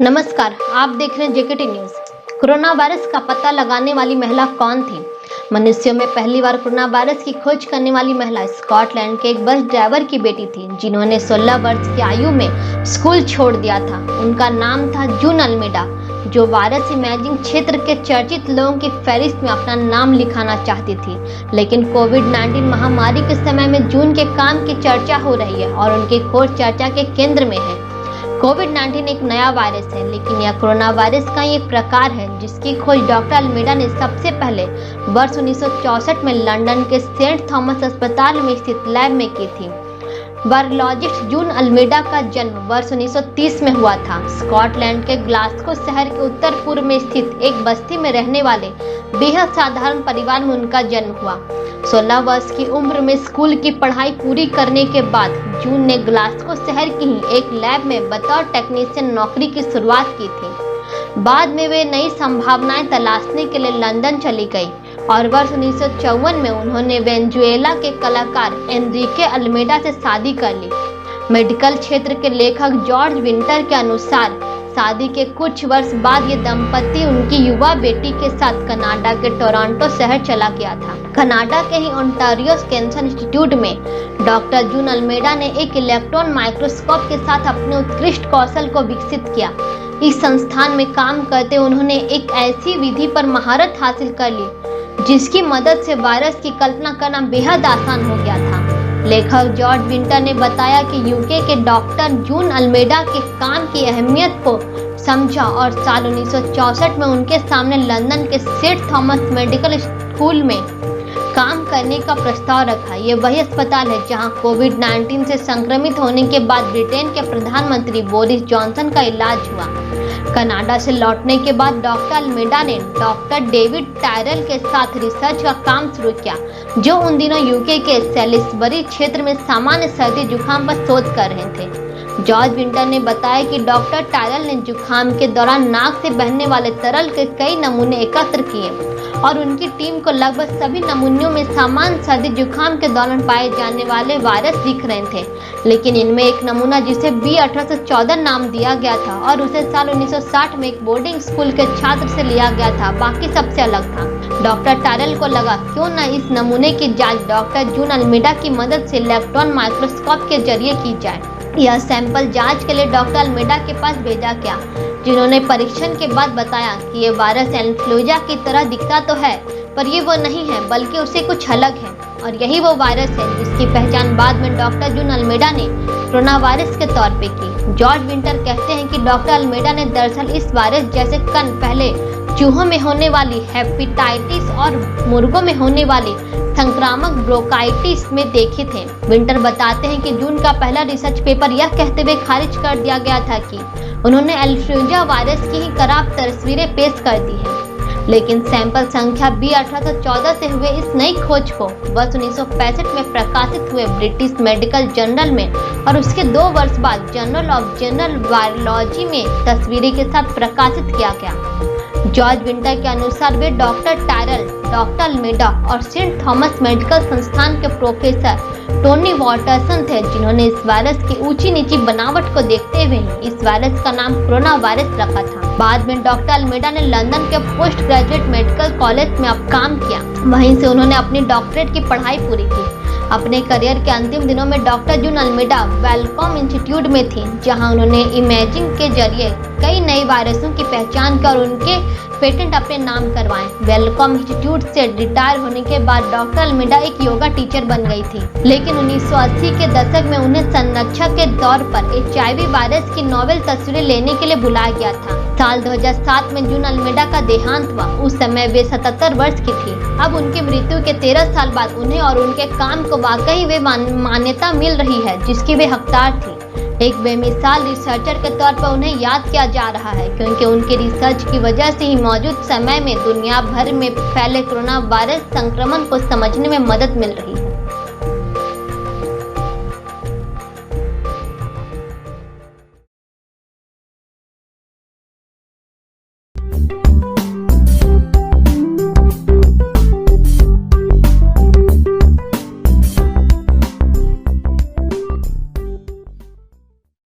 नमस्कार, आप देख रहे हैं जेकेटी न्यूज। कोरोना वायरस का पता लगाने वाली महिला कौन थी? मनुष्यों में पहली बार कोरोना वायरस की खोज करने वाली महिला स्कॉटलैंड के एक बस ड्राइवर की बेटी थी, जिन्होंने 16 वर्ष की आयु में स्कूल छोड़ दिया था। उनका नाम था जून अल्मेडा, जो वायरस इमेजिंग क्षेत्र के चर्चित लोगों की फहरिस्त में अपना नाम लिखाना चाहती थी। लेकिन कोविड-19 महामारी के समय में जून के काम की चर्चा हो रही है और उनकी खोज चर्चा के केंद्र में है। कोविड-19 एक नया वायरस है, लेकिन यह कोरोना वायरस का ही एक प्रकार है जिसकी खोज डॉक्टर अल्मेडा ने सबसे पहले वर्ष 1964 में लंदन के सेंट थॉमस अस्पताल में स्थित लैब में की थी। वायरोलॉजिस्ट जून अल्मेडा का जन्म वर्ष 1930 में हुआ था। स्कॉटलैंड के ग्लासगो शहर के उत्तर पूर्व में स्थित एक बस्ती में रहने वाले बेहद साधारण परिवार में उनका जन्म हुआ। 16 वर्ष की उम्र में स्कूल की पढ़ाई पूरी करने के बाद जून ने ग्लासगो शहर की ही एक लैब में बतौर टेक्नीशियन नौकरी की शुरुआत की थी। बाद में वे नई संभावनाएं तलाशने के लिए लंदन चली गई और वर्ष 1954 में उन्होंने वेनेजुएला के कलाकार एनरिके अल्मेडा से शादी कर ली। मेडिकल क्षेत्र के लेखक जॉर्ज विंटर के अनुसार शादी के कुछ वर्ष बाद ये दंपति उनकी युवा बेटी के साथ कनाडा के टोरंटो शहर चला गया था। कनाडा के ही ओंटारियो कैंसर इंस्टीट्यूट में डॉक्टर जून अल्मेडा ने एक इलेक्ट्रॉन माइक्रोस्कोप के साथ अपने उत्कृष्ट कौशल को विकसित किया। इस संस्थान में काम करते उन्होंने एक ऐसी विधि पर महारत हासिल कर ली जिसकी मदद से वायरस की कल्पना करना बेहद आसान हो गया था। लेखक जॉर्ज विंटर ने बताया कि यूके के डॉक्टर जून अल्मेडा के काम की अहमियत को समझा और साल 1964 में उनके सामने लंदन के सेंट थॉमस मेडिकल स्कूल में काम करने का प्रस्ताव रखा। ये वही अस्पताल है जहां कोविड-19 से संक्रमित होने के बाद ब्रिटेन के प्रधानमंत्री बोरिस जॉनसन का इलाज हुआ। कनाडा से लौटने के बाद डॉक्टर अल्मेडा ने डॉक्टर डेविड टायरल के साथ रिसर्च का काम शुरू किया, जो उन दिनों यूके के सेलिसबरी क्षेत्र में सामान्य सर्दी जुकाम पर शोध कर रहे थे। जॉर्ज विंटर ने बताया कि डॉक्टर टायरल ने जुकाम के दौरान नाक से बहने वाले तरल के कई नमूने एकत्र किए और उनकी टीम को लगभग सभी नमूनों में सामान्य सर्दी जुकाम के दौरान पाए जाने वाले वायरस दिख रहे थे। लेकिन इनमें एक नमूना जिसे B1814 नाम दिया गया था और उसे साल 1960 में एक बोर्डिंग स्कूल के छात्र से लिया गया था, बाकी सबसे अलग था। डॉक्टर टायरल को लगा क्यों न इस नमूने की जांच डॉक्टर जून अल्मेडा की मदद से इलेक्ट्रॉन माइक्रोस्कोप के जरिए की जाए। यह सैंपल जांच के लिए डॉक्टर अल्मेडा के पास भेजा गया, जिन्होंने परीक्षण के बाद बताया कि ये वायरस इन्फ्लुएंजा की तरह दिखता तो है, पर ये वो नहीं है, बल्कि उससे कुछ अलग है और यही वो वायरस है जिसकी पहचान बाद में डॉक्टर जून अल्मेडा ने कोरोना वायरस के तौर पे की। जॉर्ज विंटर कहते हैं कि डॉक्टर अल्मेडा ने दरअसल इस वायरस जैसे कण पहले चूहों में होने वाली हेपेटाइटिस और मुर्गों में होने वाली संक्रामक ब्रोंकाइटिस में देखे थे। विंटर बताते हैं कि जून का पहला रिसर्च पेपर यह कहते हुए खारिज कर दिया गया था कि उन्होंने इन्फ्लुएंजा वायरस की ही खराब तस्वीरें पेश कर दी हैं। लेकिन सैंपल संख्या B1814 से हुए इस नई खोज को वर्ष 1965 में प्रकाशित हुए ब्रिटिश मेडिकल जर्नल में और उसके 2 वर्ष बाद जर्नल ऑफ जनरल वायरोलॉजी में तस्वीरें के साथ प्रकाशित किया गया। जॉर्ज विंटर के अनुसार वे डॉक्टर टायरल, डॉक्टर अल्मेडा और सेंट थॉमस मेडिकल संस्थान के प्रोफेसर टोनी वॉटरसन थे, जिन्होंने इस वायरस की ऊंची नीची बनावट को देखते हुए इस वायरस का नाम कोरोना वायरस रखा था। बाद में डॉक्टर अल्मेडा ने लंदन के पोस्ट ग्रेजुएट मेडिकल कॉलेज में अब काम किया। वहीं से उन्होंने अपनी डॉक्टरेट की पढ़ाई पूरी की। अपने करियर के अंतिम दिनों में डॉक्टर जून अल्मेडा वेलकॉम इंस्टीट्यूट में थी, जहां उन्होंने इमेजिंग के जरिए कई नए वायरसों की पहचान की और उनके पेटेंट अपने नाम करवाए। वेलकॉम इंस्टीट्यूट से रिटायर होने के बाद डॉक्टर अल्मेडा एक योगा टीचर बन गई थी, लेकिन 1980 के दशक में उन्हें संरक्षक के तौर पर HIV वायरस की नोवेल तस्वीरें लेने के लिए बुलाया गया था। साल 2007 में जून अल्मेडा का देहांत हुआ। उस समय वे 77 वर्ष की थी। अब उनकी मृत्यु के 13 साल बाद उन्हें और उनके काम को वाकई वे मान्यता मिल रही है जिसकी वे हकदार थी। एक बेमिसाल रिसर्चर के तौर पर उन्हें याद किया जा रहा है, क्योंकि उनके रिसर्च की वजह से ही मौजूद समय में दुनिया भर में फैले कोरोना वायरस संक्रमण को समझने में मदद मिल रही है।